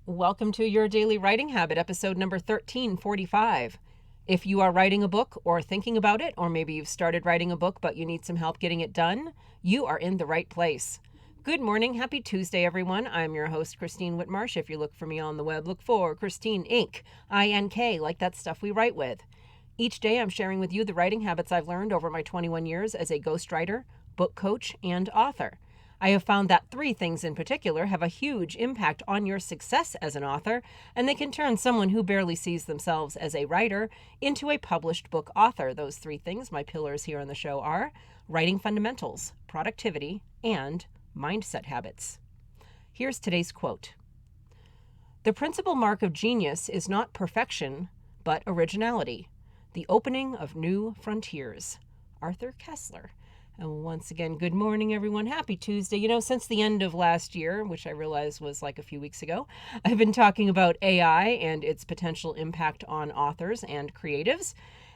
Welcome to Your Daily Writing Habit, episode number 1345. If you are writing a book or thinking about it, or maybe you've started writing a book but you need some help getting it done, you are in the right place. Good morning. Happy Tuesday, everyone. I'm your host, Christine Whitmarsh. If you look for me on the web, look for Christine Inc., I-N-K, like that stuff we write with. Each day I'm sharing with you the writing habits I've learned over my 21 years as a ghostwriter, book coach, and author. I have found that three things in particular have a huge impact on your success as an author, and they can turn someone who barely sees themselves as a writer into a published book author. Those three things, my pillars here on the show, are writing fundamentals, productivity, and mindset habits. Here's today's quote. "The principal mark of genius is not perfection, but originality. The opening of new frontiers." Arthur Koestler. And once again, good morning, everyone. Happy Tuesday. You know, since the end of last year, which I realize was like a few weeks ago, I've been talking about AI and its potential impact on authors and creatives.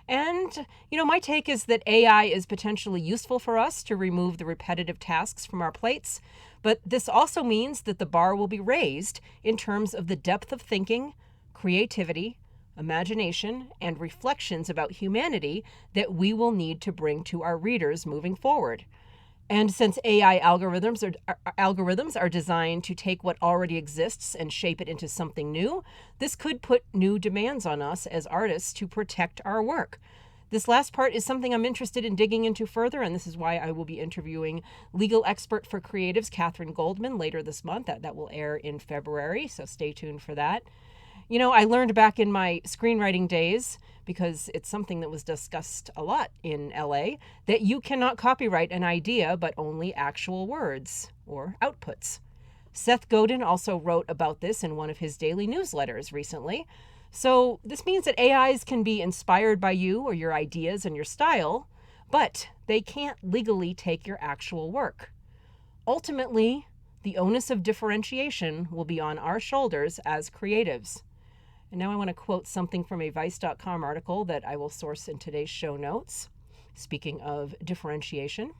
And, my take is that AI is potentially useful for us to remove the repetitive tasks from our plates. But this also means that the bar will be raised in terms of the depth of thinking, creativity, imagination, and reflections about humanity that we will need to bring to our readers moving forward. And since AI algorithms are designed to take what already exists and shape it into something new, this could put new demands on us as artists to protect our work. This last part is something I'm interested in digging into further, and this is why I will be interviewing legal expert for creatives, Catherine Goldman, later this month. That will air in February, so stay tuned for that. I learned back in my screenwriting days, because it's something that was discussed a lot in LA, that you cannot copyright an idea, but only actual words or outputs. Seth Godin also wrote about this in one of his daily newsletters recently. So this means that AIs can be inspired by you or your ideas and your style, but they can't legally take your actual work. Ultimately, the onus of differentiation will be on our shoulders as creatives. And now I want to quote something from a Vice.com article that I will source in today's show notes. Speaking of differentiation,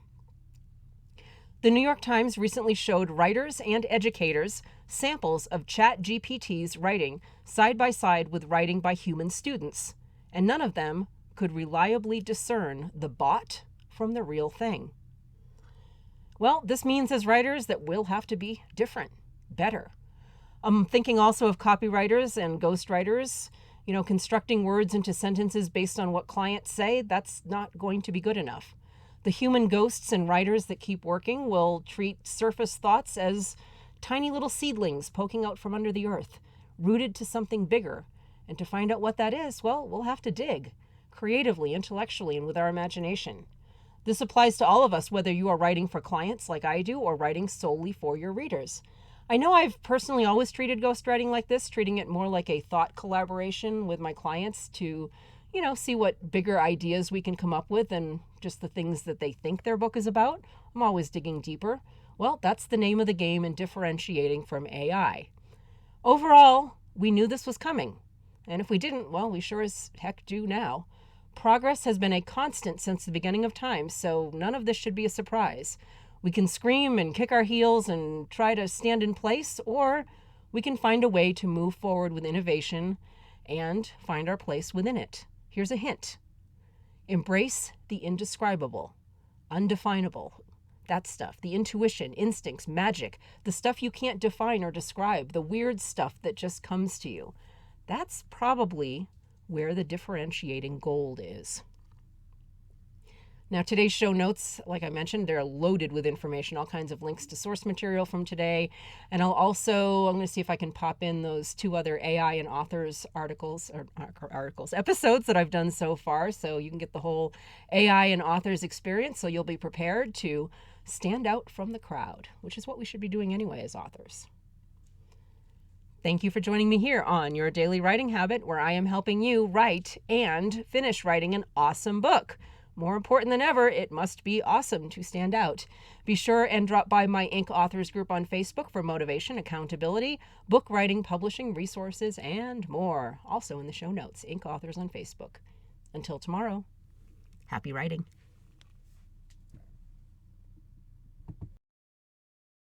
the New York Times recently showed writers and educators samples of ChatGPT's writing side by side with writing by human students, and none of them could reliably discern the bot from the real thing. Well, this means as writers that we'll have to be different, better. I'm thinking also of copywriters and ghostwriters. Constructing words into sentences based on what clients say, that's not going to be good enough. The human ghosts and writers that keep working will treat surface thoughts as tiny little seedlings poking out from under the earth, rooted to something bigger. And to find out what that is, well, we'll have to dig creatively, intellectually, and with our imagination. This applies to all of us, whether you are writing for clients like I do or writing solely for your readers. I know I've personally always treated ghostwriting like this, treating it more like a thought collaboration with my clients to, see what bigger ideas we can come up with than just the things that they think their book is about. I'm always digging deeper. Well, that's the name of the game in differentiating from AI. Overall, we knew this was coming. And if we didn't, well, we sure as heck do now. Progress has been a constant since the beginning of time, so none of this should be a surprise. We can scream and kick our heels and try to stand in place, or we can find a way to move forward with innovation and find our place within it. Here's a hint. Embrace the indescribable, undefinable, that stuff, the intuition, instincts, magic, the stuff you can't define or describe, the weird stuff that just comes to you. That's probably where the differentiating gold is. Now, today's show notes, like I mentioned, they're loaded with information, all kinds of links to source material from today. And I'm going to see if I can pop in those two other AI and authors episodes that I've done so far. So you can get the whole AI and authors experience. So you'll be prepared to stand out from the crowd, which is what we should be doing anyway as authors. Thank you for joining me here on Your Daily Writing Habit, where I am helping you write and finish writing an awesome book. More important than ever, it must be awesome to stand out. Be sure and drop by my Inc. Authors group on Facebook for motivation, accountability, book writing, publishing, resources, and more. Also in the show notes, Inc. Authors on Facebook. Until tomorrow, happy writing.